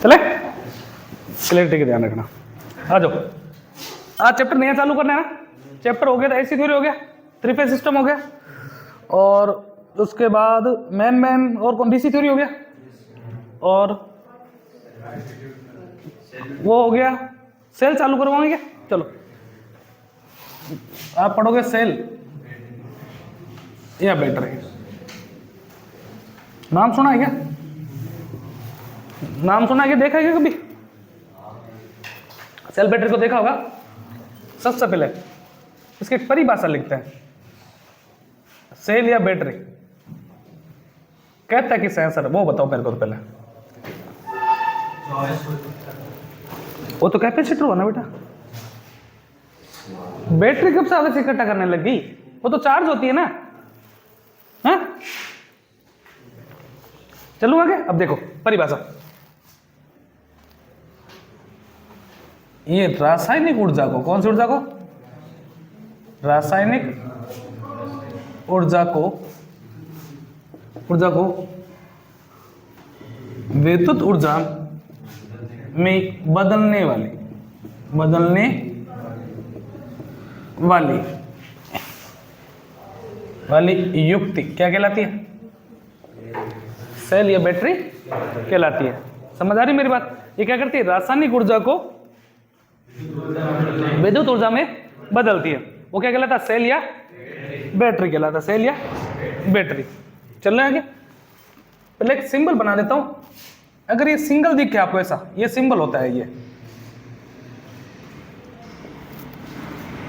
चले क्लियरिटी का ध्यान रखना। आ जाओ, आज चैप्टर नया चालू करना है ना। चैप्टर हो गया था एसी थ्योरी हो गया, थ्री फेज सिस्टम हो गया, और उसके बाद मैन और कौन डीसी थ्योरी हो गया, और वो हो गया सेल चालू करवाएंगे क्या? चलो आप पढ़ोगे सेल या बैटरी। नाम सुना है क्या? नाम सुना है क्या? देखा है क्या कभी सेल बैटरी को? देखा होगा। सबसे पहले इसकी परिभाषा लिखते हैं, सेल या बैटरी कहता है कि सेंसर, वो बताओ मेरे को तो पहले। वो तो कैपेसिटर हुआ ना बेटा। बैटरी कब से आवेश इकट्ठा करने लगी? वो तो चार्ज होती है ना। हाँ चलो आगे। अब देखो परिभाषा, ये रासायनिक ऊर्जा को, कौन सी ऊर्जा को? रासायनिक ऊर्जा को विद्युत ऊर्जा में बदलने वाली युक्ति क्या कहलाती है? सेल या बैटरी कहलाती है। समझ आ रही मेरी बात? ये क्या करती है? रासायनिक ऊर्जा को विद्युत ऊर्जा में बदलती है। वो क्या कहलाता है? सेल या बैटरी कहलाता है। सेल या बैटरी। चल रहे आगे। पहले एक सिंबल बना देता हूं। अगर ये सिंगल दिखे आपको ऐसा, ये सिंबल होता है। ये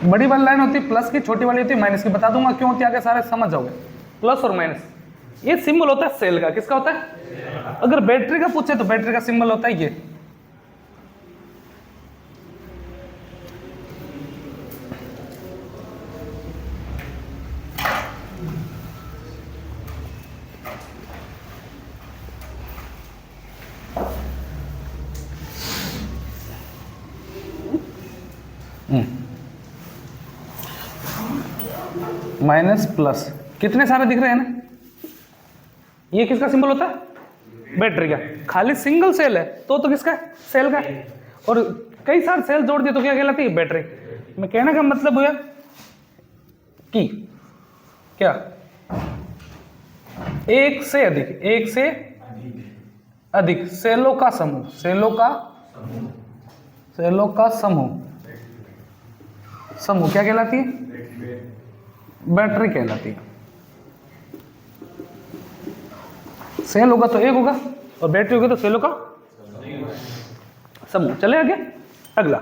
बड़ी वाली लाइन होती है प्लस की, छोटी वाली होती है माइनस की। बता दूंगा क्यों होती है, आगे सारे समझ जाओगे। प्लस और माइनस, ये सिंबल होता है सेल का। किसका होता है? अगर बैटरी का पूछे तो बैटरी का सिंबल होता है ये। माइनस प्लस कितने सारे दिख रहे हैं ना। ये किसका सिंबल होता है? बैटरी का। खाली सिंगल सेल है तो किसका है? सेल का। और कई सारे सेल जोड़ दिए तो क्या कहलाती है? बैटरी। मैं कहने का मतलब हुआ कि क्या एक से अधिक सेलों का समूह क्या कहलाती है? बैटरी कहलाती है। सेल होगा तो एक होगा, और बैटरी होगी तो सेलों का समूह। चले आगे। अगला,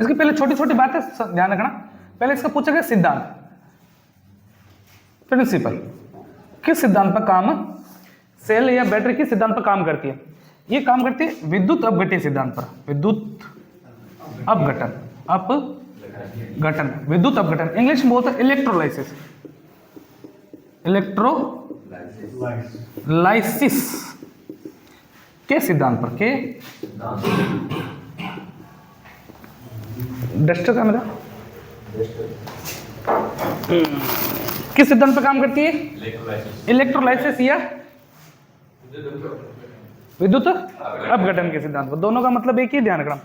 इसकी पहले छोटी छोटी बातें ध्यान रखना। पहले इसका पूछा गया सिद्धांत, प्रिंसिपल। किस सिद्धांत पर काम सेल या बैटरी किस सिद्धांत पर काम करती है? ये काम करती है विद्युत अपघटन सिद्धांत पर। विद्युत अपघटन इंग्लिश में बोलते हैं इलेक्ट्रोलाइसिस के सिद्धांत पर। के डस्टर का मेरा किस सिद्धांत पर काम करती है? इलेक्ट्रोलाइसिस या विद्युत अपघटन के सिद्धांत पर। दोनों का मतलब एक ही, ध्यान रखना।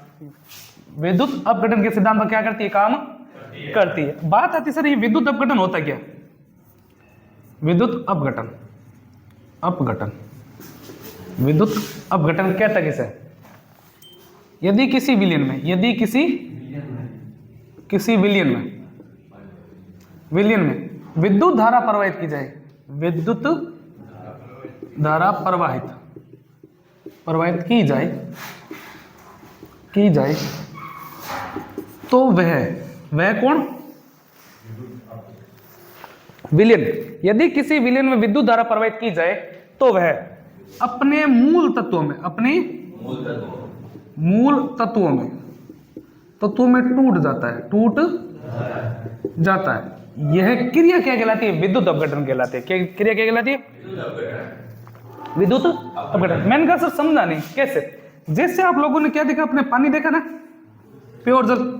विद्युत अपघटन के सिद्धांत पर क्या करती है? काम करती है। बात आती सर ये विद्युत अपघटन होता क्या? विद्युत अपघटन कहता किसे? यदि किसी विलयन में विद्युत धारा प्रवाहित की जाए, विद्युत धारा प्रवाहित की जाए तो वह कौन? विलयन। यदि किसी विलयन में विद्युत धारा प्रवाहित की जाए तो वह अपने मूल तत्वों में टूट जाता है। यह क्रिया क्या कहलाती है? विद्युत अपघटन कहलाती है। क्रिया क्या कहलाती है? विद्युत अपघटन। मैंने कहा सर समझा नहीं कैसे। जैसे आप लोगों ने क्या देखा? अपने पानी देखा ना, प्योर जल।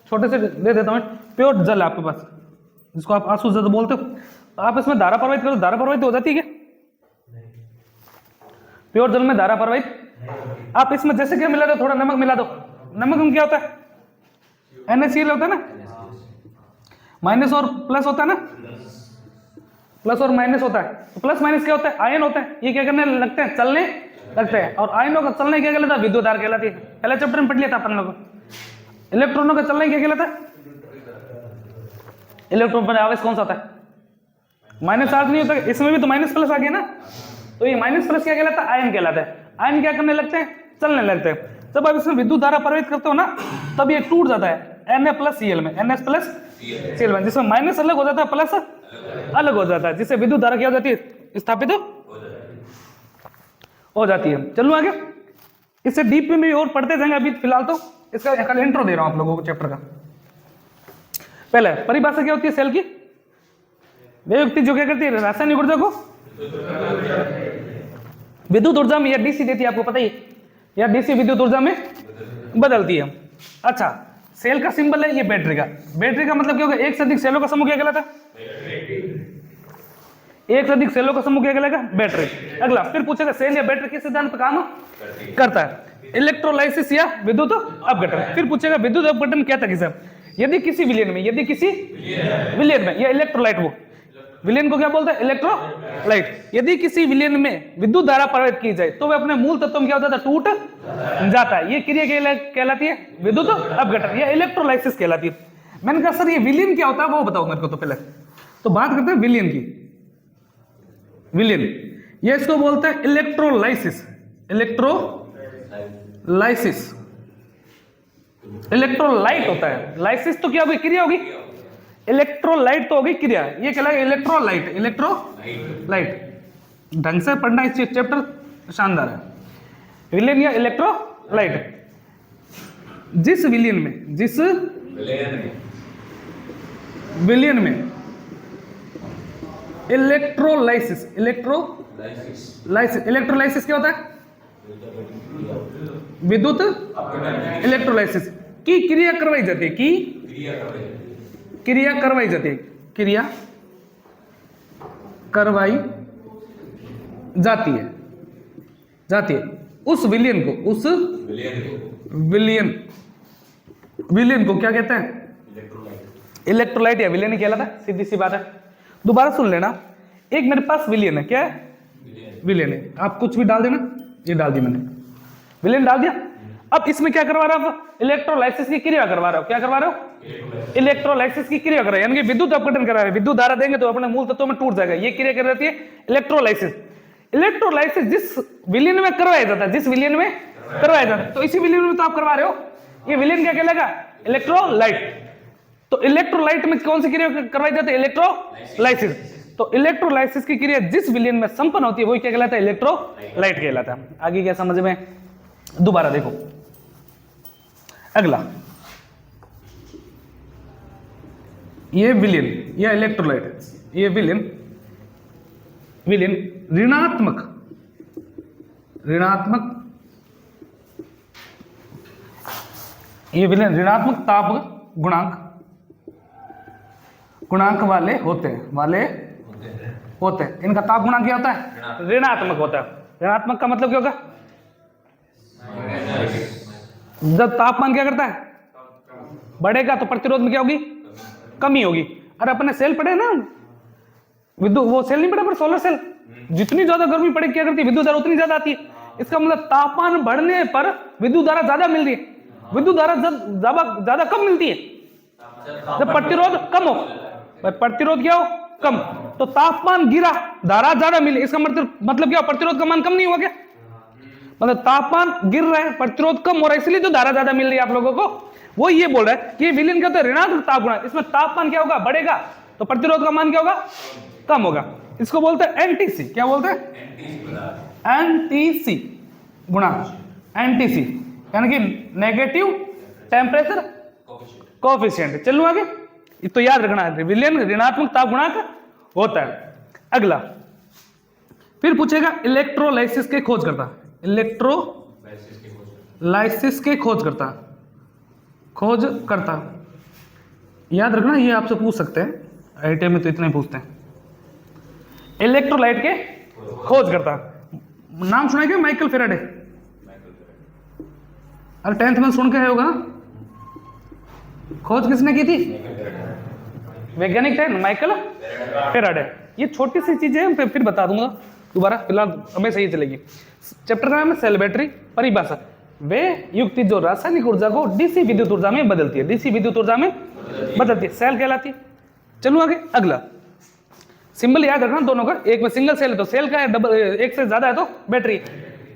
छोटे से दे देता हूं, प्योर जल आपके पास, जिसको आप आंसू जल बोलते हो। आप इसमें धारा प्रवाहित करो, धारा प्रवाहित हो जाती है क्या? प्योर जल में धारा प्रवाहित। आप इसमें जैसे क्या मिला दो, थोड़ा नमक मिला दो, नमक में क्या होता है, NaCl होता है ना, माइनस और प्लस होता है ना, प्लस और माइनस होता है। तो प्लस माइनस क्या होता है, आयन होता है। ये क्या करने लगते हैं, चलने लगते हैं। और आयनों का चलने क्या कहलाता है, विद्युत धारा कहलाती है। पहले चैप्टर में पढ़ लिया था अपन लोगों। इलेक्ट्रॉनों का चलना क्या कहलाता है, इलेक्ट्रॉन पर आवेश कौन सा होता है, माइनस चार्ज नहीं होता। इसमें भी तो माइनस प्लस आ गया ना, तो ये माइनस प्लस क्या कहलाता है, आयन कहलाता है। आयन क्या करने लगते हैं, चलने लगते हैं। जब आप इसमें विद्युत धारा प्रवाहित करते हो ना, तब ये टूट जाता है Na+Cl में, NaCl में, जिसमें माइनस अलग हो जाता है, प्लस अलग हो जाता है, जिससे विद्युत धारा क्या हो जाती है, स्थापित हो जाती है। चलो आगे, इससे डीप में भी और पढ़ते जाएंगे। अभी फिलहाल तो इसका कल इंट्रो दे रहा हूं आप लोगों को चैप्टर का। पहले परिभाषा क्या होती है सेल की, वे व्यक्ति जो क्या करती है, रासायनिक ऊर्जा को विद्युत ऊर्जा में या डीसी देती है, आपको पता ही है, या डीसी विद्युत ऊर्जा में बदलती है। अच्छा, सेल का सिंबल है ये बैटरी का। बैटरी का मतलब क्या होगा, एक से अधिक सेलों का समूह क्या कहलाता है, एक से अधिक सेलों का समूह क्या कहलाएगा, बैटरी। अगला फिर पूछेगा सेल या बैटरी किस सिद्धांत पर काम करता है, इलेक्ट्रोलाइसिस या विद्युत अपघटन। फिर पूछेगा विद्युत अपघटन क्या था किसे, यदि किसी विलयन में, यदि किसी विलयन में, या इलेक्ट्रोलाइट, वो विलयन को क्या बोलते हैं, इलेक्ट्रोलाइट। यदि किसी विलयन में विद्युत धारा प्रवाहित की जाए तो वह अपने मूल तत्व में क्या होता है, टूट जाता है। ये क्रिया कहलाती है विद्युत अपघटन या इलेक्ट्रोलाइसिस कहलाती है। मैंने कहा सर ये विलयन क्या होता है वो बताओ मेरे को। तो पहले तो बात करते हैं विलयन की। विलयन ये इसको बोलते हैं इलेक्ट्रोलाइसिस, इलेक्ट्रोलाइसिस। इलेक्ट्रोलाइट होता है, लाइसिस तो क्या होगी, क्रिया होगी, इलेक्ट्रोलाइट तो होगी क्रिया, ये कहलाएगा इलेक्ट्रोलाइट। इलेक्ट्रोलाइट ढंग से पढ़ना, इस चैप्टर शानदार है। विलयन या इलेक्ट्रोलाइट, जिस विलयन में, जिस विलयन में इलेक्ट्रोलाइसिस, इलेक्ट्रोलाइसिस क्या होता है, विद्युत इलेक्ट्रोलाइसिस की क्रिया करवाई जाती है, की क्रिया करवाई जाती है, क्रिया करवाई जाती है उस विलयन को, उस विलयन को क्या कहते हैं, इलेक्ट्रोलाइट या विलयन ही कहलाता है। सीधी सी बात है, दोबारा सुन लेना। एक मेरे पास विलयन है, क्या है, विलयन है। आप कुछ भी डाल देना, ये डाल दी मैंने, विलयन डाल दिया। अब इसमें क्या करवा रहा हूं, इलेक्ट्रोलाइसिस की क्रिया करवा रहा हूं। क्या करवा रहा हूं, इलेक्ट्रोलाइसिस की क्रिया कर रहा है, यानी कि विद्युत अपघटन करा रहा है। विद्युत धारा देंगे तो अपने मूल तत्व में टूट जाएगा, ये क्रिया कर रहती है इलेक्ट्रोलाइसिस। इलेक्ट्रोलाइसिस जिस विलयन में करवाया जाता है, जिस विलयन में करवाया जाता है, तो इसी विलयन में तो आप करवा रहे हो, ये विलयन क्या कहलाएगा, इलेक्ट्रोलाइट। तो इलेक्ट्रोलाइट में कौन सी क्रिया करवाई जाती है, इलेक्ट्रोलाइसिस। तो इलेक्ट्रोलाइसिस की क्रिया जिस विलयन में संपन्न होती है वही क्या कहलाता है, इलेक्ट्रोलाइट कहलाता है। आगे क्या समझ में, दोबारा देखो। अगला ये विलयन या इलेक्ट्रोलाइट, ये विलयन ऋणात्मक ये विलयन ऋणात्मक ताप गुणांक वाले होते हैं, इनका ताप गुणांक क्या होता है, ऋणात्मक होता है। ऋणात्मक का मतलब क्या होगा, जब तापमान क्या करता है, बढ़ेगा तो प्रतिरोध में क्या होगी, कमी होगी। अरे अपने सेल पड़े ना, विद्युत वो सेल नहीं पड़ा पर सोलर सेल, जितनी ज्यादा गर्मी पड़ेगी क्या करती है, विद्युत धारा उतनी ज्यादा आती है। इसका मतलब तापमान बढ़ने पर विद्युत धारा ज्यादा मिल रही है, विद्युत धारा ज्यादा कम मिलती है जब प्रतिरोध कम हो। प्रतिरोध क्या हो, कम, तो तापमान गिरा, धारा ज्यादा मिली, इसका मतलब क्या, प्रतिरोध का मान कम नहीं हुआ क्या, मतलब तापमान गिर रहा है, प्रतिरोध कम हो रहा है, इसलिए तो धारा ज्यादा मिल रही है आप लोगों को। वो ये बोल रहा है कि विलयन क्या होता है, ऋणात्मक ताप गुणांक। इसमें तापमान क्या होगा, बढ़ेगा तो प्रतिरोध का मान क्या होगा, कम होगा। इसको बोलते हैं एनटीसी। क्या बोलते हैं, एनटीसी गुणांक, एनटीसी यानी कि नेगेटिव टेम्परेचर कोएफिशिएंट। चलो आगे, तो याद रखना है विलयन ऋणात्मक ताप गुणांक होता है। अगला फिर पूछेगा इलेक्ट्रोलाइसिस के खोज करता, इलेक्ट्रोलाइसिस के खोज करता याद रखना, ये आपसे पूछ सकते हैं, आईटीआई में तो इतना ही पूछते हैं। इलेक्ट्रोलाइट के खोज करता नाम सुना है क्या माइकल फेराडे? अरे 10th में सुन के है होगा ना। खोज किसने की थी? वैज्ञानिक थे माइकल फेराडे। ये छोटी सी चीजें हैं, फिर बता दूंगा दोबारा, फिलहाल हमेशा ये चलेगी। चैप्टर का नाम है सेल बैटरी। परिभाषा, वे युक्ति जो रासायनिक ऊर्जा को डीसी विद्युत ऊर्जा में बदलती है, डीसी विद्युत ऊर्जा में बदलती है, सेल कहलाती है। चलो आगे, अगला सिंबल याद रखना दोनों का। एक में सिंगल सेल है तो सेल का है, डबल एक से ज्यादा है तो बैटरी।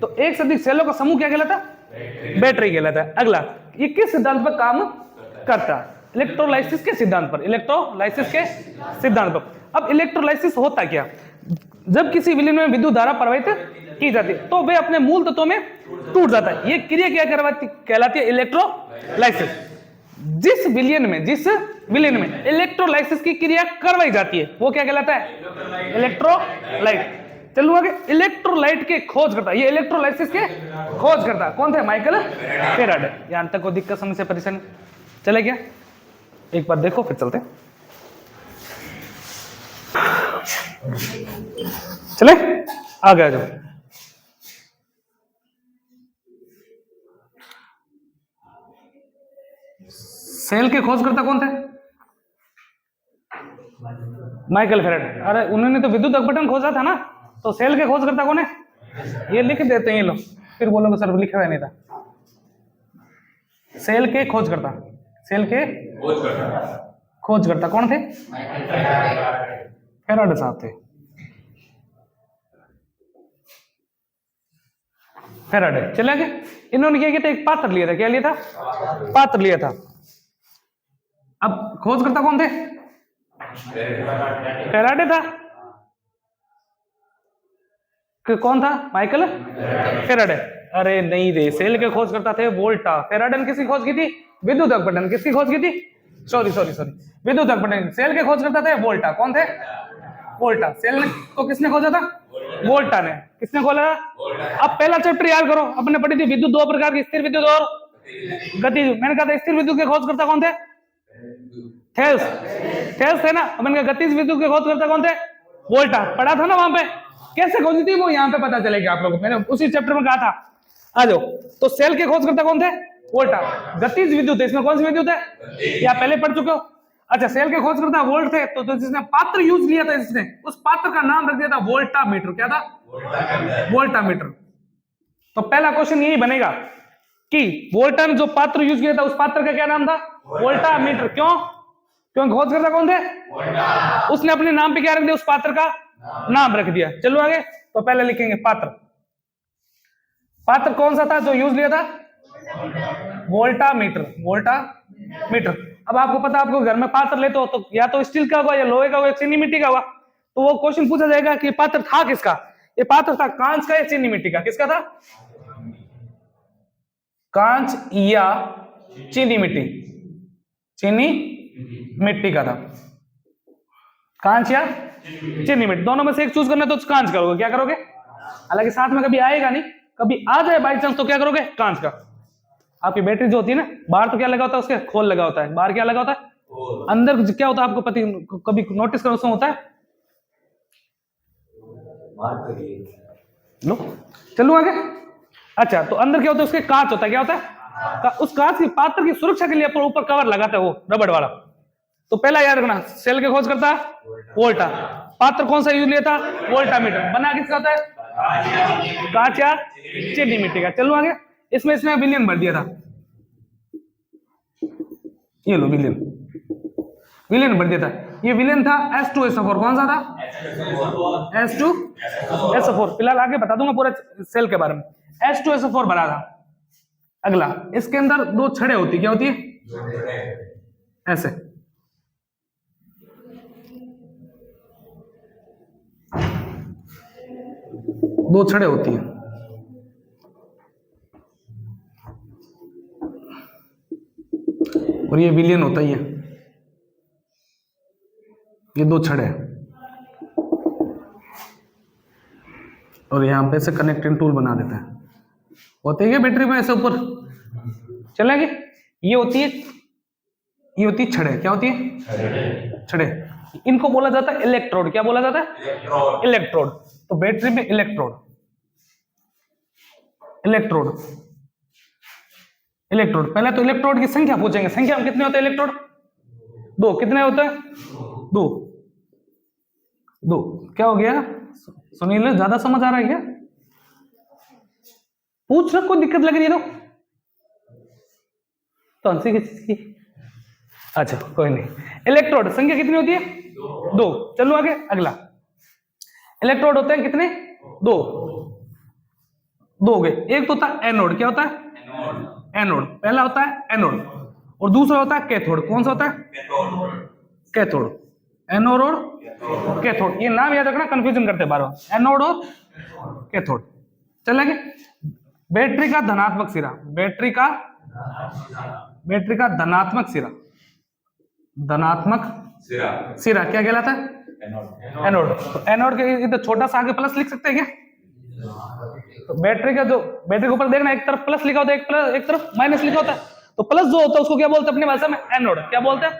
तो एक से अधिक सेलों का समूह क्या कहलाता है? बैटरी कहलाता है। अगला, ये किस सिद्धांत पर काम करता है? इलेक्ट्रोलाइसिस के सिद्धांत पर, इलेक्ट्रोलाइसिस के सिद्धांत पर। अब इलेक्ट्रोलाइसिस होता क्या? जब किसी विलयन में विद्युत धारा प्रवाहित की जाती है तो वे अपने मूल तत्वों में टूट जाता है। ये क्रिया क्या कहलाती है? इलेक्ट्रोलाइसिस। जिस विलयन में इलेक्ट्रोलाइसिस की क्रिया करवाई जाती है वो क्या कहलाता है? इलेक्ट्रोलाइट। चलो आगे, इलेक्ट्रोलाइट के खोज करता, ये इलेक्ट्रोलाइसिस के खोज करता कौन थे? Michael Faraday. यहां तक को दिक्कत समस्या परेशानी चले गया? एक बार देखो फिर चलते चले आ गया। जो सेल के खोजकर्ता कौन थे? Michael Faraday. अरे उन्होंने तो विद्युत अपघटन खोजा था ना, तो सेल के खोजकर्ता कौन है? ये लिख देते हैं ये लोग, फिर बोलोगे सर लिखा हुआ नहीं था। सेल के खोजकर्ता, सेल के खोजकर्ता कौन थे? फेराडे साहब थे। फेराडे। चले गए। इन्होंने क्या किया था? एक पात्र लिया था। क्या लिया था? पात्र लिया था। अब खोजकर्ता कौन थे? फेराडे था। कौन था? Michael Faraday. अरे नहीं रे, सेल के खोजकर्ता थे वोल्टा। फेराडे ने किसकी खोज की थी? विद्युत अपघटन। किसकी खोज की थी? सॉरी विद्युत अपघटन। सेल के खोजकर्ता थे वोल्टा। कौन थे? वोल्टा। सेल को किसने खोजा था? वोल्टा ने। किसने खोला? अब पहला चैप्टर याद करो, अपने पढ़ी थी विद्युत दो प्रकार की, स्थिर विद्युत और गति। मैंने कहा था स्थिर विद्युत के खोजकर्ता कौन थे? थेल्स थे ना। मैंने कहा गतिज विद्युत के खोजकर्ता कौन थे? वोल्टा। पढ़ा था ना वहां पे। कैसे खोजी थी वो यहाँ पे पता चलेगा आप लोगों को, मैंने उसी चैप्टर में कहा था। आ जाओ। तो सेल के खोजकर्ता कौन थे? वोल्टा। गतिज विद्युत है, इसमें कौन सी विद्युत है? या पहले पढ़ चुके हो? अच्छा, सेल के खोजकर्ता वोल्ट थे, तो जिसने पात्र यूज लिया था इसने, उस पात्र का नाम रख दिया था वोल्टा मीटर। क्या था? वोल्टा मीटर। तो पहला क्वेश्चन यही बनेगा कि वोल्टा ने जो पात्र यूज किया था उस पात्र का क्या नाम था? वोल्टा मीटर। क्यों? क्योंकि खोजकर्ता कौन थे? उसने अपने नाम पे क्या रख दिया? उस पात्र का नाम रख दिया। चलो आगे। तो पहले लिखेंगे पात्र। पात्र कौन सा था जो यूज लिया था? वोल्टा मीटर। वोल्टा मीटर। अब आपको पता, आपको घर में पात्र लेते हो तो या तो स्टील का होगा, या लोहे का होगा, या चीनी मिट्टी का होगा। तो वो क्वेश्चन पूछा जाएगा कि पात्र था किसका? ये पात्र था कांच का या चीनी मिट्टी का? किसका था? कांच या चीनी मिट्टी? चीनी मिट्टी का था। कांच या चीनी मिट्टी, दोनों में से एक चूज करना तो कांच करोगे। क्या करोगे? हालांकि साथ में कभी आएगा नहीं, कभी आ जाए बाई चांस तो क्या करोगे? कांच का। आपकी बैटरी जो होती है ना, बाहर तो क्या लगा होता है? उसके खोल लगा होता है। बाहर क्या लगा होता है? अंदर क्या होता है? आपको पता, कभी नोटिस करो उसमें होता है? लो चलो आगे। अच्छा, तो अंदर क्या होता है? उसके कांच होता है। क्या होता है? उस कांच की पात्र की सुरक्षा के लिए ऊपर कवर लगाता है, वो रबड़ वाला। तो पहला याद रखना, सेल के खोज करता वोल्टा। पात्र कौन सा यूज लिया था? वोल्टा मीटर। बना किसका होता है? कांच या चीनी मिट्टी का। चलो आगे। इसमें विलियन भर दिया था। ये लो विलियन भर दिया था। ये विलियन था H2SO4। कौन सा था? H2SO4। फिलहाल आगे बता दूंगा पूरा सेल के बारे में। H2SO4 भरा था। अगला, इसके अंदर दो छड़े होती, क्या होती है? ऐसे। दो छड़े होती हैं। और ये विलियन होता ही है। ये दो छड़े और यहां पे से कनेक्टिंग टूल बना देता है। होते हैं बैटरी में ऐसे ऊपर चलेंगे। ये होती है छड़े। क्या होती है? छड़े। इनको बोला जाता है इलेक्ट्रोड। क्या बोला जाता है? इलेक्ट्रोड। तो बैटरी में इलेक्ट्रोड, इलेक्ट्रोड, इलेक्ट्रोड। पहले तो इलेक्ट्रोड की संख्या पूछेंगे, संख्या में कितने होते हैं इलेक्ट्रोड? 2। कितने होते हैं? 2। 2। क्या हो गया सुनील, ज्यादा समझ आ रहा है क्या? पूछ रहा, कोई दिक्कत लग रही है तो हंसी की चीज की। अच्छा कोई नहीं। इलेक्ट्रोड संख्या कितनी होती है? 2। चलो आगे अगला। इलेक्ट्रोड होते हैं कितने? 2। 2 हो गए। एक तो होता है एनोड। क्या होता है? एनोड। पहला होता है एनोड और दूसरा होता है कैथोड। कौन सा होता है? कैथोड। एनोड और कैथोड, ये नाम याद रखना, कंफ्यूजन करते बार बार, एनोड और कैथोड। चलेंगे। बैटरी का धनात्मक सिरा, बैटरी का धनात्मक सिरा, धनात्मक सिरा क्या कहलाता है? एनोड। तो एनोड के इधर छोटा सा आगे प्लस लिख सकते हैं क्या? तो बैटरी का जो, बैटरी के ऊपर देखना, एक तरफ प्लस लिखा होता है, एक तरफ माइनस लिखा होता है। तो प्लस जो होता है उसको क्या बोलते हैं अपनी भाषा में? एनोड। क्या बोलते हैं?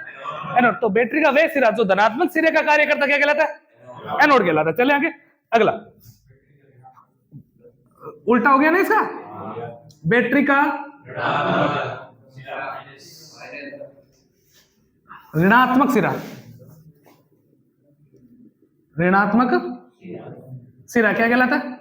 एनोड। तो बैटरी का वह सिरा जो धनात्मक सिरे का कार्य करता, क्या कहलाता है? एनोड कहलाता है। चले आगे अगला। उल्टा हो गया ना इसका। बैटरी का ऋणात्मक सिरा, ऋणात्मक सिरा क्या कहलाता है?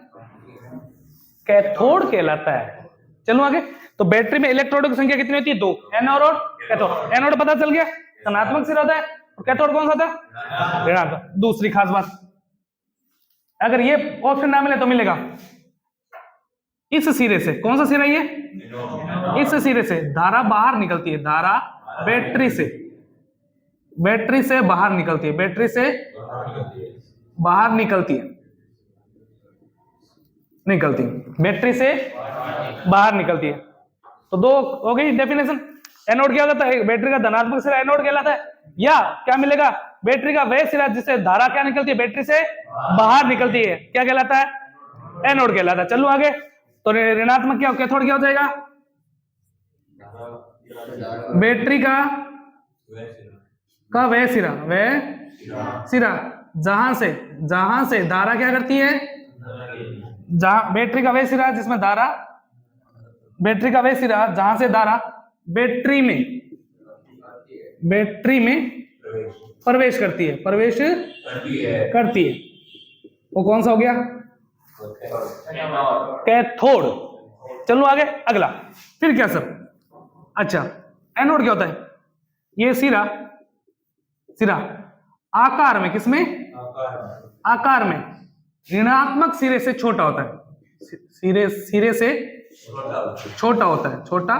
कैथोड कहलाता है। चलो आगे। तो बैटरी में इलेक्ट्रोडों की संख्या कितनी होती है? 2। एनोड और कैथोड। एनोड पता चल गया, धनात्मक सिरा होता है, और कैथोड कौन सा होता है? ऋणात्मक। दूसरी खास बात, अगर ये ऑप्शन ना मिले तो मिलेगा इस सिरे से। कौन सा सिरा ये? इस सिरे से धारा बाहर निकलती है, धारा बैटरी से, बैटरी से बाहर निकलती है, बैटरी से बाहर निकलती है, निकलती है, बैटरी से बाहर निकलती है। तो 2 हो गई डेफिनेशन। एनोड क्या होता है? बैटरी का धनात्मक सिरा एनोड कहलाता है। या क्या मिलेगा? बैटरी का वह सिरा जिससे धारा क्या निकलती है? बैटरी से बाहर निकलती है, क्या कहलाता है? एनोड कहलाता है। चलो आगे। तो ऋणात्मक क्या, कैथोड क्या हो जाएगा? बैटरी का वह सिरा, वह सिरा जहां से धारा क्या करती है? जहां बैटरी का वह सिरा जिसमें धारा, बैटरी का वह सिरा जहां से धारा बैटरी में प्रवेश करती है, प्रवेश करती है, वो कौन सा हो गया? कैथोड। चलो आगे अगला। फिर क्या सर? अच्छा, एनोड क्या होता है? ये सिरा आकार में, किसमें? आकार में ऋणात्मक सिरे से छोटा होता है, सिरे से छोटा होता है, छोटा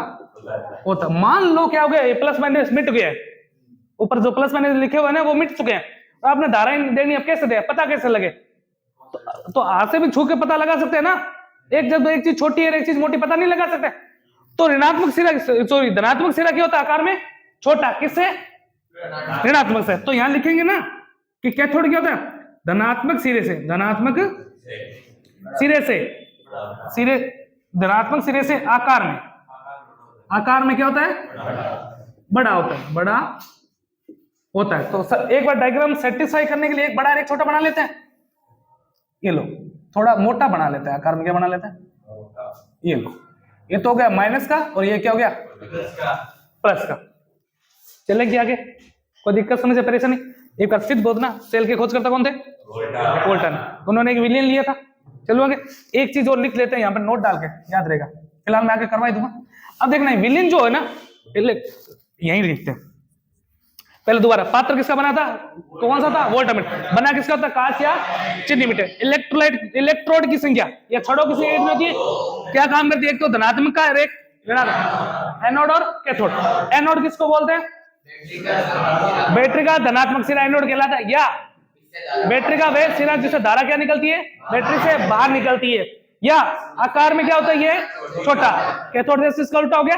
होता है। मान लो क्या हो गया, ये प्लस माइनस मिट गया है, ऊपर जो प्लस माइनस लिखे हुए हैं ना वो मिट चुके हैं, तो आपने धाराएं देनी, अब कैसे दे, पता कैसे लगे? तो हाथ से भी छू के पता लगा सकते हैं ना। जब एक चीज छोटी है एक चीज मोटी, पता नहीं लगा सकते। तो ऋणात्मक सिरा, सॉरी धनात्मक सिरा क्या होता है? आकार में छोटा, किससे? ऋणात्मक से। तो यहां लिखेंगे ना कि कैथोड क्या होता है? धनात्मक सिरे से, धनात्मक सिरे से आकार में क्या होता है? बड़ा होता है, बड़ा होता है। तो एक बार डायग्राम सेटिस्फाई करने के लिए एक बड़ा और एक छोटा बना लेते हैं। ये लो, थोड़ा मोटा बना लेते हैं। आकार में क्या बना लेते हैं? ये लो, ये तो हो गया माइनस का, और ये क्या हो गया? प्लस का। चलेंगे आगे, कोई दिक्कत समझ परेशानी? एक बार फिर बोलना, सेल के खोज करता कौन थे? वोल्टन। उन्होंने एक विलियन लिया था। चलो आगे, एक चीज और लिख लेते हैं यहाँ पर, नोट डाल के याद रहेगा। फिलहाल मैं आगे करवा दूंगा। अब देखना, विलियन जो है ना, यही लिखते हैं। पहले दोबारा, पात्र किसका बना था? कौन सा था? वोल्टमीटर। बना किसका होता है? कांच या चीनी मीटर। इलेक्ट्रोड की संख्या या छड़ों की संख्या कितनी होती है? क्या काम करती है? एक तो धनात्मक का, एक ऋणात्मक। एनोड और कैथोड। एनोड किसको बोलते हैं? बैटरी का धनात्मक सिरा एनोड कहलाता है। या बैटरी का वह सिरा जिससे धारा क्या निकलती है? बैटरी से बाहर निकलती है। या आकार में क्या होता है? ये छोटा। कैथोड से इसका उल्टा हो गया।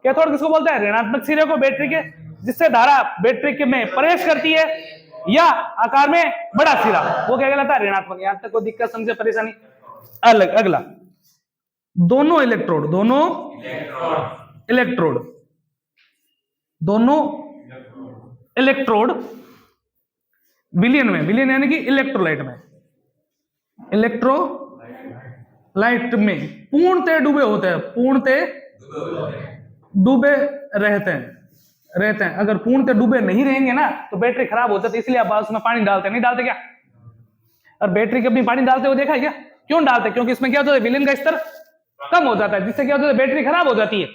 कैथोड किसको बोलते हैं? ऋणात्मक सिरे को, बैटरी के जिससे धारा बैटरी के में प्रवेश करती है। या आकार में बड़ा सिरा, वो क्या कहलाता है? ऋणात्मक। यहां तक कोई दिक्कत समझे परेशानी? अगला, दोनों इलेक्ट्रोड विलियन में, विलियन यानी कि इलेक्ट्रोलाइट में, लाइट में पूर्णतः डूबे होते हैं, पूर्णतः डूबे रहते हैं। अगर पूर्णतः डूबे नहीं रहेंगे ना तो बैटरी खराब हो जाती है, इसलिए आप उसमें पानी डालते नहीं डालते क्या? और बैटरी कभी पानी डालते हो देखा है क्या? क्यों डालते? क्योंकि इसमें क्या होता है, विलेन का स्तर कम हो जाता है, जिससे क्या होता है, बैटरी खराब हो जाती है।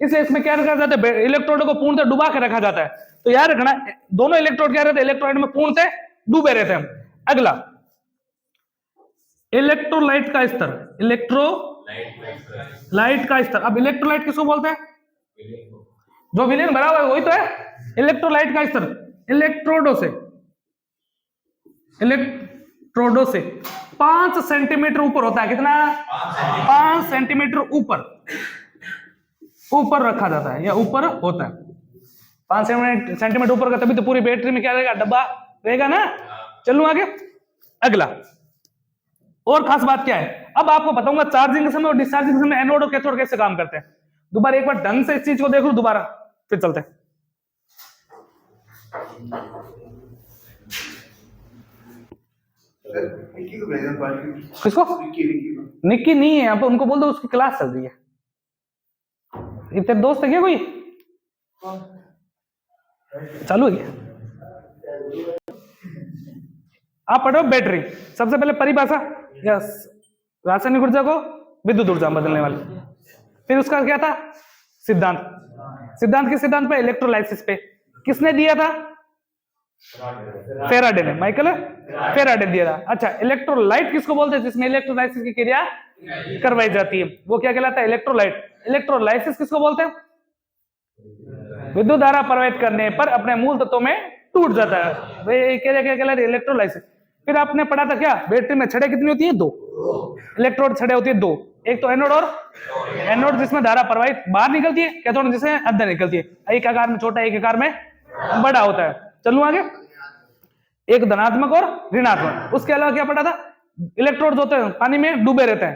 इसलिए इसमें क्या रखा जाता है, इलेक्ट्रोड को पूर्णतः डुबा के रखा जाता है। तो याद रखना, दोनों इलेक्ट्रोड क्या रहते हैं, इलेक्ट्रोलाइट में पूर्णतः डूबे रहते हैं। अगला इलेक्ट्रोलाइट का स्तर, इलेक्ट्रोलाइट का स्तर। अब इलेक्ट्रोलाइट किसको बोलते हैं? जो विलेन भरा हुआ है वही तो है इलेक्ट्रोलाइट का स्तर। इलेक्ट्रोडों से 5 सेंटीमीटर ऊपर होता है। कितना? 5 सेंटीमीटर ऊपर रखा जाता है, या ऊपर होता है 5 सेंटीमीटर ऊपर का, तभी तो पूरी बैटरी में क्या रहेगा, डब्बा रहेगा ना। चलूं आगे। अगला और खास बात क्या है, अब आपको बताऊंगा चार्जिंग के समय और डिस्चार्जिंग के समय एनोड और कैथोड कैसे काम करते हैं। दोबारा एक बार ढंग से इस चीज को देख लो, दोबारा फिर चलते हैं। किसको? निक्की नहीं है, आप उनको बोल दो उसकी क्लास चल रही है। ये तेरे दोस्त है क्या कोई? चालू है क्या? आप पढ़ो बैटरी। सबसे पहले परिभाषा, यस, रासायनिक ऊर्जा को विद्युत ऊर्जा में बदलने वाली। फिर उसका क्या था, सिद्धांत। सिद्धांत के सिद्धांत पे इलेक्ट्रोलाइसिस पे किसने दिया था? फेराडे ने, माइकल फेराडे दिया था। अच्छा, इलेक्ट्रोलाइट किसको बोलते हैं? जिसमें इलेक्ट्रोलाइसिस की क्रिया करवाई जाती है, वो क्या कहलाता है? इलेक्ट्रोलाइट। इलेक्ट्रोलाइसिस किसको बोलते हैं? विद्युत धारा प्रवाहित करने पर अपने मूल तत्वों में टूट जाता है, वे क्या कहलाता है? इलेक्ट्रोलाइसिस। फिर आपने पढ़ा था क्या, बैटरी में छड़ें कितनी होती है? 2 इलेक्ट्रोड छड़ें होती है 2। एक तो एनोड और एनोड जिसमें धारा प्रवाहित बाहर निकलती है, कैथोड जिसमें अंदर निकलती है। एक आकार में छोटा, एक आकार में बड़ा होता है। चलूं आगे। एक धनात्मक और ऋणात्मक। उसके अलावा क्या पढ़ा था? इलेक्ट्रोड होते हैं पानी में डूबे रहते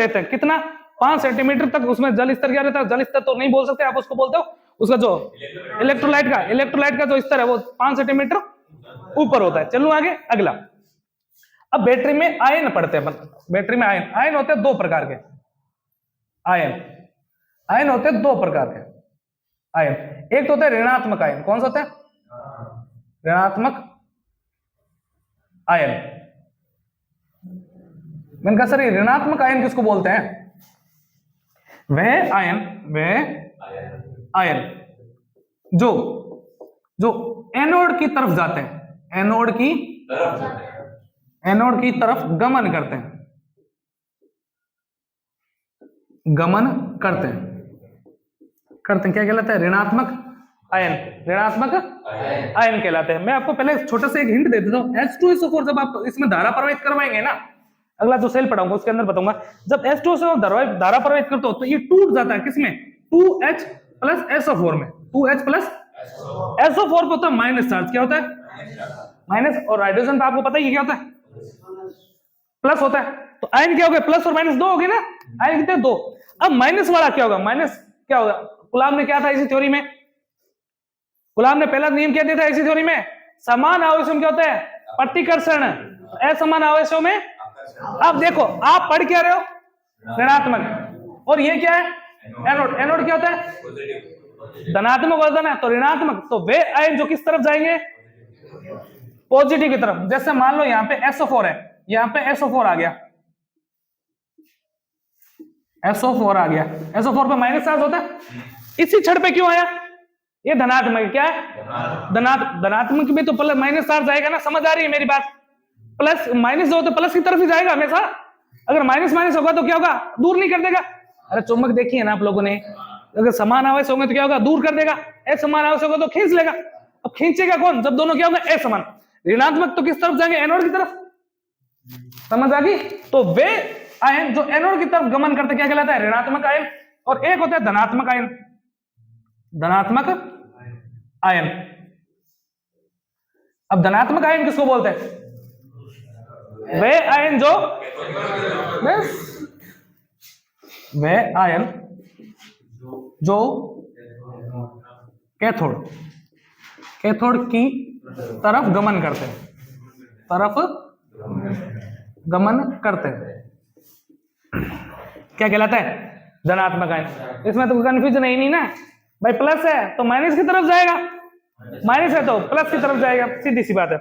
हैं। कितना? 5 सेंटीमीटर तक उसमें जल स्तर क्या रहता है? जल स्तर तो नहीं बोल सकते आप, उसको बोलते हो उसका जो इलेक्ट्रोलाइट का जो स्तर है वो 5 सेंटीमीटर ऊपर होता है। चलूं आगे। अगला, अब बैटरी में आयन पढ़ते हैं। बैटरी में आयन होते हैं 2 प्रकार के। आयन होते हैं 2 प्रकार के आयन। एक तो होता है ऋणात्मक आयन। कौन सा होता है? ऋणात्मक आयन। मैंने कहा सर ये ऋणात्मक आयन किसको बोलते हैं? वह आयन जो एनोड की तरफ जाते हैं, एनोड की तरफ गमन करते हैं, क्या कहलाता है? ऋणात्मक आयन कहलाते हैं। मैं आपको पहले छोटा सा एक हिंट दे देता हूं। H2SO4 जब आप इसमें धारा प्रवाहित करवाएंगे ना, अगला जो सेल पढ़ाऊंगा उसके अंदर बताऊंगा, जब H2SO धारा प्रवाहित करते हो तो ये टूट जाता है किसमें? 2H प्लस SO4 में। 2H प्लस SO4 पे होता है माइनस चार्ज। क्या होता है? माइनस। और हाइड्रोजन पे आपको पता ही क्या होता है? प्लस होता है। तो आयन क्या हो गया? प्लस और माइनस 2 हो गए ना। आयन कितने? 2। अब माइनस वाला क्या होगा? माइनस क्या होगा? कूलाम ने क्या था इसी थ्योरी में? कूलाम ने पहला नियम क्या दिया था इसी थ्योरी में? समान आवेशों में क्या होता है? प्रतिकर्षण। असमान आवेशों में, अब देखो आप पढ़ क्या रहे हो? ऋणात्मक। और ये क्या है? एनोड। एनोड क्या होता है? धनात्मक वर्धन है, तो ऋणात्मक। तो वे आयन जो किस तरफ जाएंगे? पॉजिटिव की तरफ। जैसे मान लो यहाँ पे SO4 है, यहाँ पे SO4 आ गया, SO4 पे माइनस चार्ज होता है। इसी छड़ पे क्यों आया? ये धनात्मक। क्या है? धनात्मक में तो प्लस माइनस चार्ज आएगा ना। समझ आ रही है मेरी बात? प्लस माइनस जो तो प्लस की तरफ ही जाएगा हमेशा। अगर माइनस माइनस होगा तो क्या होगा? दूर नहीं कर देगा। अरे चुंबक देखी है ना आप लोगों ने, अगर समान आवेश होंगे तो क्या होगा? दूर कर देगा। असमान आवेश होगा तो खींच लेगा। अब खींचेगा कौन? जब दोनों क्या होगा? असमान। ऋणात्मक तो किस तरफ जाएंगे? एनोड की तरफ। समझ आ गई? तो वे आयन जो एनोड की तरफ गमन करते क्या कहलाता है? ऋणात्मक आयन। और एक होता है धनात्मक आयन। अब धनात्मक आयन किसको बोलते हैं? वे आयन जो कैथोड की तरफ गमन करते हैं। गमन करते हैं, क्या कहलाता है? धनात्मक आयन। इसमें तो कंफ्यूजन है ही नहीं ना भाई, प्लस है तो माइनस की तरफ जाएगा, माइनस है तो प्लस की तरफ जाएगा, सीधी सी बात है।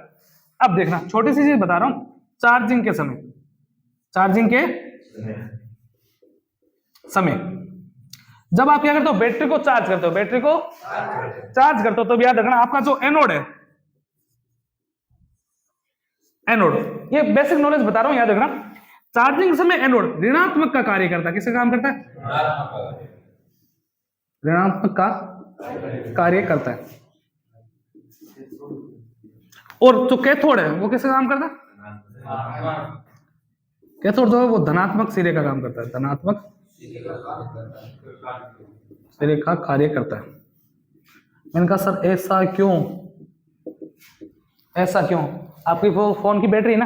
अब देखना छोटी सी चीज बता रहा हूं, चार्जिंग के समय, चार्जिंग के समय जब आप क्या करते हो, बैटरी को चार्ज करते हो, बैटरी को चार्ज करते हो, तो याद रखना आपका जो एनोड है, एनोड, ये बेसिक नॉलेज बता रहा हूं, याद रखना। चार्जिंग समय एनोड ऋणात्मक का कार्य करता है। किसका काम करता है? ऋणात्मक का कार्य करता है। और जो कैथोड है वो किसका काम करता है? कैथोड जो है वो धनात्मक सिरे का काम करता है, धनात्मक सिरे का कार्य करता है। मैंने कहा सर ऐसा क्यों, ऐसा क्यों? आपकी वो फोन की बैटरी ना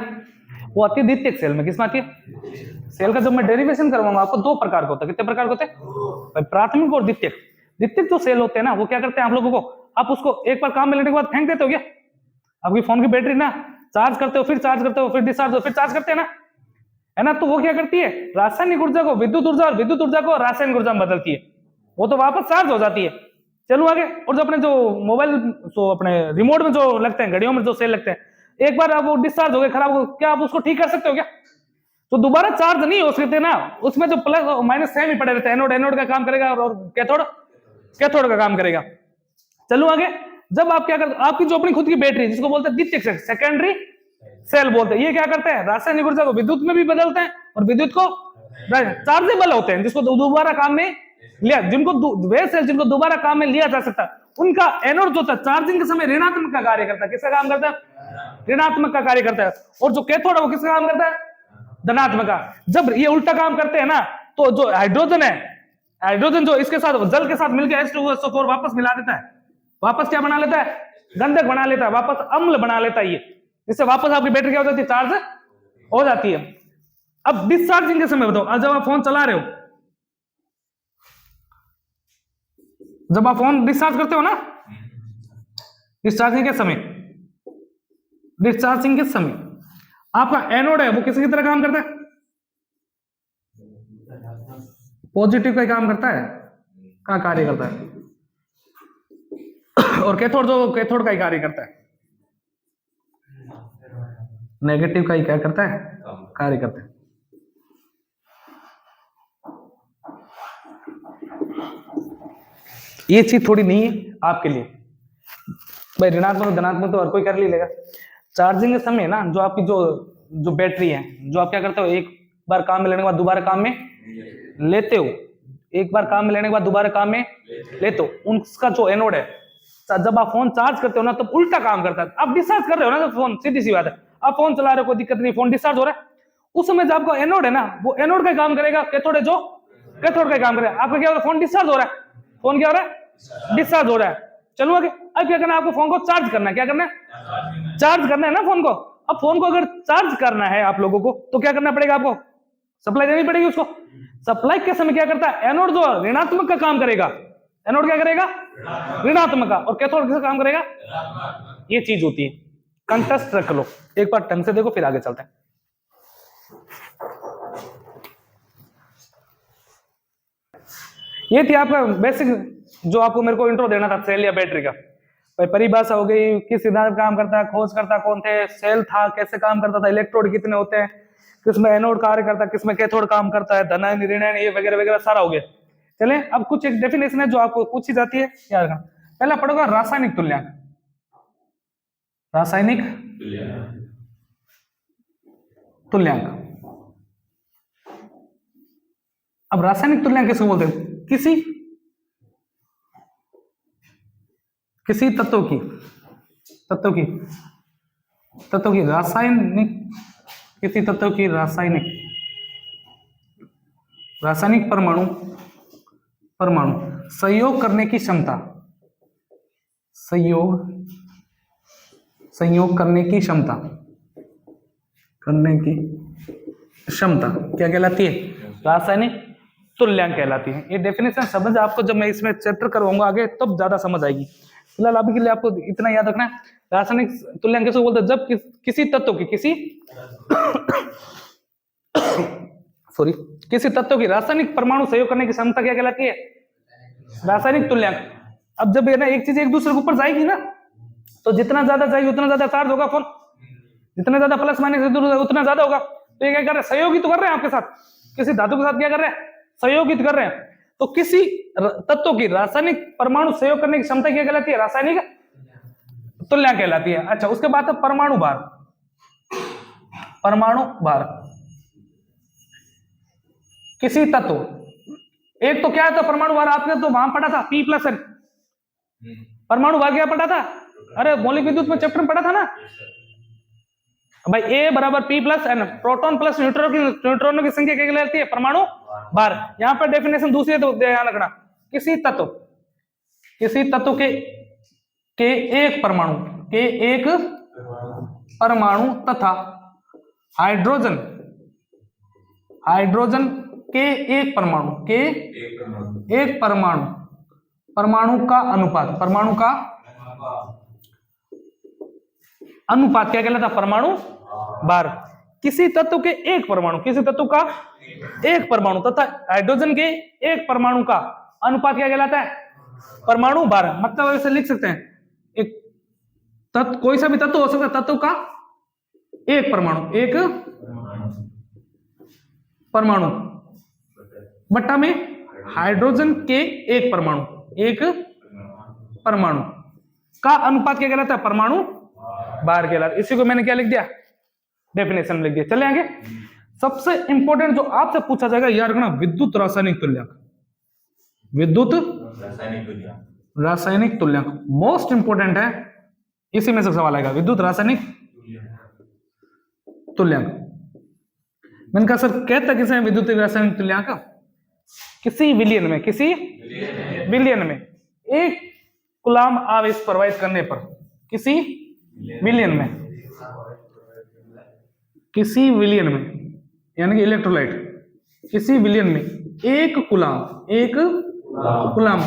वो आती है द्वितीयक सेल में। किसमें आती है? सेल का जब मैं डेरिवेशन करवाऊंगा आपको दो प्रकार का होता है। कितने प्रकार के होते हैं? प्राथमिक और द्वितीयक। द्वितीयक जो सेल होते हैं ना वो क्या करते हैं आप लोगों को, आप उसको एक बार काम में लेने के बाद फेंक देते हो क्या? आपकी फोन की बैटरी ना चार्ज करते हो, फिर चार्ज करते हो, फिर डिस्चार्ज हो, फिर चार्ज करते हैं ना, है ना? तो वो क्या करती है, रासायनिक ऊर्जा को विद्युत ऊर्जा और विद्युत ऊर्जा को रासायनिक ऊर्जा में बदलती है, वो तो वापस चार्ज हो जाती है। चलो आगे। और जो अपने जो मोबाइल जो अपने रिमोट में जो लगते हैं, घड़ियों में जो सेल लगते हैं, एक बार आप वो डिस्चार्ज हो गए, खराब हो, क्या आप उसको ठीक कर सकते हो क्या? तो दोबारा चार्ज नहीं हो सकते ना, उसमें जो प्लस माइनस सेम ही पड़े रहते हैं। एनोड एनोड का काम करेगा और कैथोड कैथोड का काम करेगा। चलो आगे। जब आप क्या करते, आपकी जो अपनी खुद की बैटरी जिसको बोलते हैं द्वितीयक सेल, सेकेंडरी सेल बोलते हैं, ये क्या करते हैं, रासायनिक ऊर्जा को विद्युत में भी बदलते हैं और विद्युत को चार्जेबल होते हैं, जिसको दोबारा काम में लिया, जिनको वे सेल जिनको दोबारा काम में लिया जा सकता है, उनका एनोड जो था चार्जिंग के समय ऋणात्मक का कार्य करता है। किसका काम करता है? ऋणात्मक का कार्य करता है। और जो कैथोड है वो किसका काम करता है? धनात्मक का। जब ये उल्टा काम करते हैं ना, तो जो हाइड्रोजन है, हाइड्रोजन जो इसके साथ जल के साथ मिलकर H2SO4 वापस मिला देता है, वापस क्या बना लेता है? गंधक बना लेता है, वापस अम्ल बना लेता है ये, जिससे वापस आपकी बैटरी क्या हो जाती है? चार्ज हो जाती है। अब डिस्चार्जिंग के समय बताओ, जब आप फोन चला रहे हो, जब आप फोन डिस्चार्ज करते हो ना, डिस्चार्जिंग के समय, डिस्चार्जिंग के समय आपका एनोड है वो किसकी तरह काम करता है? पॉजिटिव का काम करता है, का कार्य करता है। और कैथोड जो कैथोड का ही कार्य करता है, नेगेटिव का ही क्या करता है? कार्य करता है। ये चीज थोड़ी नहीं है आपके लिए भाई, ऋणात्मक धनात्मक तो हर कोई कर लेगा। चार्जिंग के समय ना जो आपकी जो बैटरी है, जो आप क्या करते हो, एक बार काम में लेने के बाद दोबारा काम में लेते हो, एक बार काम में लेने के बाद दोबारा काम में लेते हो, उनका जो एनोड है, जब आप फोन चार्ज करते हो ना तब उल्टा काम करता है। आप डिस्चार्ज कर रहे हो ना तो फोन, सीधी सी बात है, आप फोन चला रहे हो कोई दिक्कत नहीं, फोन डिस्चार्ज हो रहा है, उस समय जो आपका एनोड है ना वो एनोड का काम करेगा, कैथोड है जो कैथोड का काम करेगा। आपका क्या हो रहा है? फोन डिस्चार्ज हो रहा है, फोन क्या हो रहा है? डिस्चार्ज हो रहा है। चलो आगे। अब क्या करना है आपको? फोन को चार्ज करना है। क्या करना है? चार्ज करना है ना फोन को। अब फोन को अगर चार्ज करना है आप लोगों को तो क्या करना पड़ेगा आपको? सप्लाई देनी पड़ेगी उसको। सप्लाई के समय क्या करता है? एनोड जो ऋणात्मक का काम करेगा, एनोड क्या करेगा? ऋणात्मक का। और कैथोड किसका काम करेगा? ये चीज होती है। कंटेस्ट रख लो, एक बार ढंग से देखो फिर आगे चलते हैं। ये थी आपका बेसिक, जो आपको मेरे को इंट्रो देना था सेल या बैटरी का। भाई परिभाषा हो गई, किस सिद्धांत काम करता है, खोजकर्ता कौन थे, सेल था, कैसे काम करता था, इलेक्ट्रोड कितने होते हैं, किसमें एनोड कार्य करता है, किसमें कैथोड काम करता है, धनायन ऋणायन, ये वगैरह वगैरह सारा हो गया। चले अब कुछ एक डेफिनेशन है जो आपको पूछी जाती है, क्या रखना। पहला पढ़ोगा रासायनिक तुल्यांक। रासायनिक तुल्यांक। अब रासायनिक तुल्यांक किसको बोलते हैं? किसी तत्व की रासायनिक, किसी तत्व की रासायनिक परमाणु संयोग करने की क्षमता, संयोग करने की क्षमता क्या कहलाती है? रासायनिक तुल्यांक कहलाती है। ये डेफिनेशन समझ आपको, जब मैं इसमें चैप्टर करवाऊंगा आगे तब ज्यादा समझ आएगी। फिलहाल अभी के लिए आपको इतना याद रखना है। रासायनिक तुल्यांक किसको बोलते हैं? जब किसी तत्व की सॉरी, किसी तत्व की रासायनिक परमाणु सहयोग करने की क्षमता क्या कहलाती है? रासायनिक तुल्यांक। अब जब ये ना एक चीज एक दूसरे के ऊपर जाएगी ना, तो जितना ज्यादा जाएगी उतना ज्यादा चार्ज होगा कौन, जितना ज्यादा प्लस माइनस उतना ज्यादा होगा। तो ये क्या कर रहे हैं, सहयोगित तो कर रहे हैं आपके साथ, किसी धातु के साथ क्या कर रहे हैं, सहयोगित कर रहे हैं। तो किसी तत्व की रासायनिक परमाणु सहयोग करने की क्षमता क्या कहलाती है? रासायनिक तुल्यांक कहलाती है। अच्छा, उसके बाद है परमाणु भार। परमाणु भार किसी तत्व, एक तो क्या था परमाणु भार, आपने तो वहां पढ़ा था P+N। परमाणु भार क्या पढ़ा था? अरे मौलिक विद्युत में चैप्टर में पढ़ा था ना भाई, A बराबर P+N, प्रोटॉन प्लस न्यूट्रॉनों की संख्या क्या कहलाती है? परमाणु भार। यहां पर डेफिनेशन दूसरी है तो ध्यान रखना, किसी तत्व के एक परमाणु तथा हाइड्रोजन के एक परमाणु का अनुपात क्या कहलाता है? परमाणु भार। किसी तत्व के एक परमाणु तथा हाइड्रोजन के एक परमाणु का अनुपात क्या कहलाता है? परमाणु भार। मतलब ऐसे लिख सकते हैं, एक तत्व, कोई सा भी तत्व हो सकता है, तत्व का एक परमाणु बट्टा में हाइड्रोजन के एक परमाणु का अनुपात क्या कहलाता है? परमाणु भार कहलाता है। इसी को मैंने क्या लिख दिया? डेफिनेशन लिख दिया। चले आगे। सबसे इंपॉर्टेंट जो आपसे पूछा जाएगा यार रखना, विद्युत रासायनिक तुल्यांक मोस्ट इंपॉर्टेंट है। इसी में से सवाल आएगा, विद्युत रासायनिक तुल्यांक। मैंने कहा सर कहता किसे है विद्युत रासायनिक तुल्यांक? किसी विलयन में एक कूलाम आवेश प्रवाहित करने पर, किसी विलयन में यानी कि इलेक्ट्रोलाइट, किसी विलयन में एक कूलाम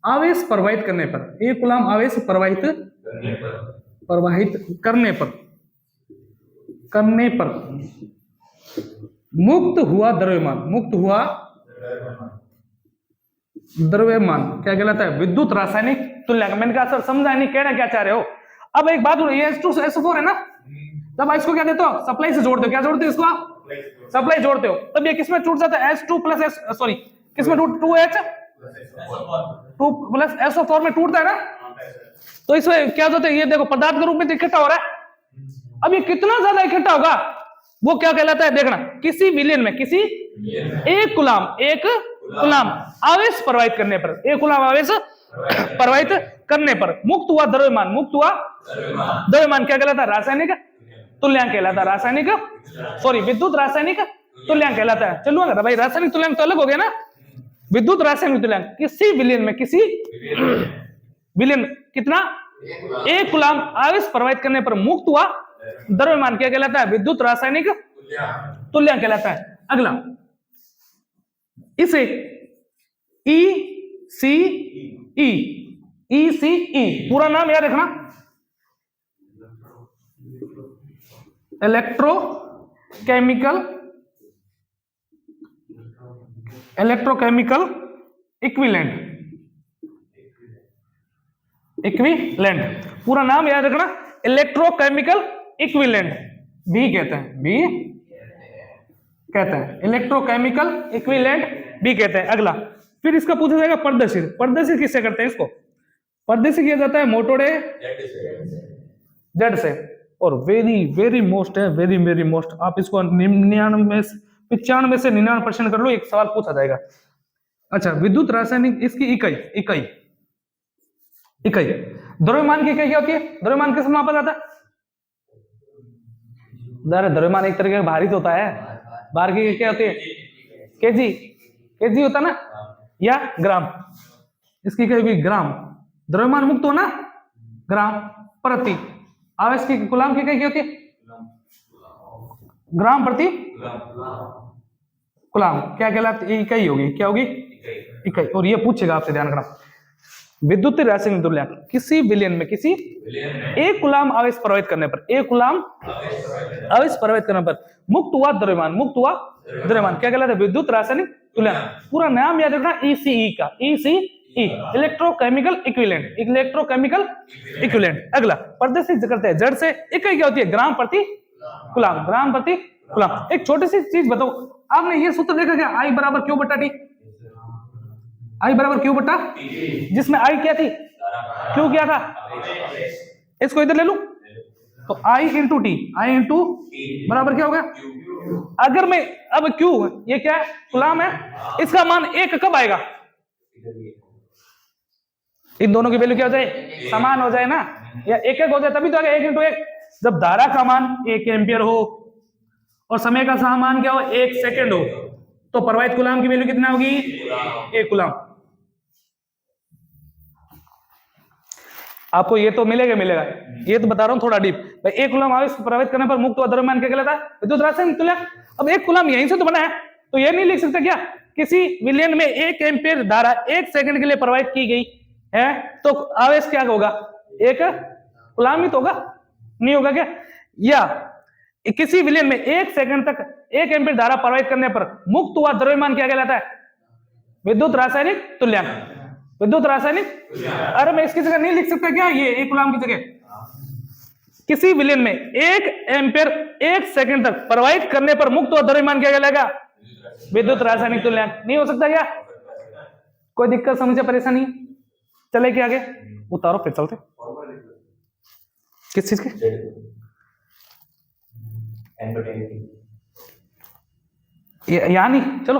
आवेश प्रवाहित करने पर मुक्त हुआ द्रव्यमान क्या कहलाता है? विद्युत रासायनिक तुल्यांक। मैंने कहा सर समझा नहीं, कहना क्या चाह रहे हो? अब एक बात, ये H2SO4 है ना, जब इसको क्या देते हो? सप्लाई से जोड़ते हो। क्या जोड़ते हो इसको? सप्लाई जोड़ते हो, तब ये किसमें टूट जाता है? किसमें 2SO4 में टूटता है ना। तो इसमें क्या होता है? ये देखो पदार्थ के रूप में इकट्ठा हो रहा है। अब ये कितना ज्यादा इकट्ठा होगा वो क्या कहलाता है? देखना, किसी विलयन में एक कूलाम आवेश प्रवाहित करने पर, मुक्त हुआ द्रव्यमान क्या कहलाता है? रासायनिक तुल्यांक कहलाता है। विद्युत रासायनिक तुल्यांक कहलाता है। चलो ना भाई, रासायनिक तुल्यांक तो अलग हो गया ना, विद्युत रासायनिक तुल्यांक किसी विलयन में कितना? एक कूलाम आवेश प्रवाहित करने पर मुक्त हुआ द्रव्यमान क्या कहलाता है? विद्युत रासायनिक तुल्यांक कहलाता है। अगला, इसे ECE पूरा नाम याद रखना, इलेक्ट्रोकेमिकल इक्विवेलेंट पूरा नाम याद रखना, इलेक्ट्रोकेमिकल इक्विवेलेंट भी कहते हैं, इलेक्ट्रोकेमिकल इक्विवेलेंट भी कहते हैं। अगला, फिर इसका पूछा जाएगा प्रदर्शित किससे करते हैं? इसको प्रदर्शित किया जाता है मोटोडे जेड से। और वेरी मोस्ट है, वेरी मोस्ट, आप इसको 95 से 99% कर लो, एक सवाल पूछा जाएगा। अच्छा, विद्युत रासायनिक, इसकी इकाई द्रव्यमान की इकाई क्या होती है? द्रव्यमान किस मापा जाता है? द्रव्यमान एक तरीके का भारित होता है, भार की क्या होती है? केजी होता ना, या ग्राम। इसकी इकाई भी ग्राम। द्रव्यमान मुक्त होना ग्राम प्रति आवेश की कूलाम की इकाई क्या होती है? ग्राम प्रति कूलाम क्या कहलाती है? इकाई होगी। क्या होगी? इकाई। और ये पूछेगा आपसे, ध्यान रखना, विद्युत रासायनिक तुल्यांक किसी विलयन में किसी एक कूलाम आवेश प्रभावित करने पर, एक कूलाम आवेश प्रभावित करने पर मुक्त हुआ द्रव्यमान क्या कहलाता है? विद्युत रासायनिक तुल्यांक। पूरा नाम याद रखना ECE का, ECE electrochemical equivalent, electrochemical equivalent. अगला प्रदर्शित करते हैं जड़ से इकाई क्या होती है? ग्राम प्रति कूलाम, ग्राम प्रति कूलाम। एक छोटी सी चीज बताओ, आपने ये सूत्र देखा क्या? I बराबर Q बटा T, I बराबर Q बटा, जिसमें I क्या थी? Q क्या था? इसको इधर ले लूं तो I into T, I into बराबर क्या होगा? अगर मैं अब Q ये क्या है? कूलाम है, इसका मान 1 कब आएगा? इन दोनों की वैल्यू क्या हो जाए? समान हो जाए ना, या एक एक हो जाए तभी तो आएगा 1 इंटू 1। जब धारा का मान 1 एम्पियर हो और समय का मान क्या हो? 1 सेकेंड हो, तो प्रवाहित कूलाम की वैल्यू कितना होगी? 1 कूलाम। आपको ये तो मिलेगा, ये तो बता रहा हूं थोड़ा डीप भाई। 1 कूलाम आवेश प्रभावित करने पर मुक्त हुआ द्रव्यमान क्या कहलाता है? विद्युत रासायनिक तुल्यांक। अब 1 कूलाम यहीं से तो बना है, तो ये नहीं लिख सकते क्या? किसी विलयन में 1 एम्पियर धारा 1 सेकंड के लिए प्रवाहित की गई है, तो आवेश क्या होगा? 1 कूलाम ही तो होगा, नहीं होगा क्या? या किसी विलयन में 1 सेकंड तक 1 एम्पियर धारा प्रवाहित करने पर मुक्त हुआ द्रव्यमान क्या कहलाता है? विद्युत रासायनिक तुल्यांक, विद्युत रासायनिक। अरे मैं इसकी जगह नहीं लिख सकता क्या? ये 1 कूलाम की जगह किसी विलयन में 1 एम्पियर 1 सेकंड तक प्रवाहित करने पर मुक्त हुआ द्रव्यमान क्या कहलाएगा? विद्युत रासायनिक तुल्यांक। नहीं हो सकता क्या? कोई दिक्कत, समस्या, परेशानी? चले क्या आगे? उतारो फिर चलते। किस चीज के? यानी चलो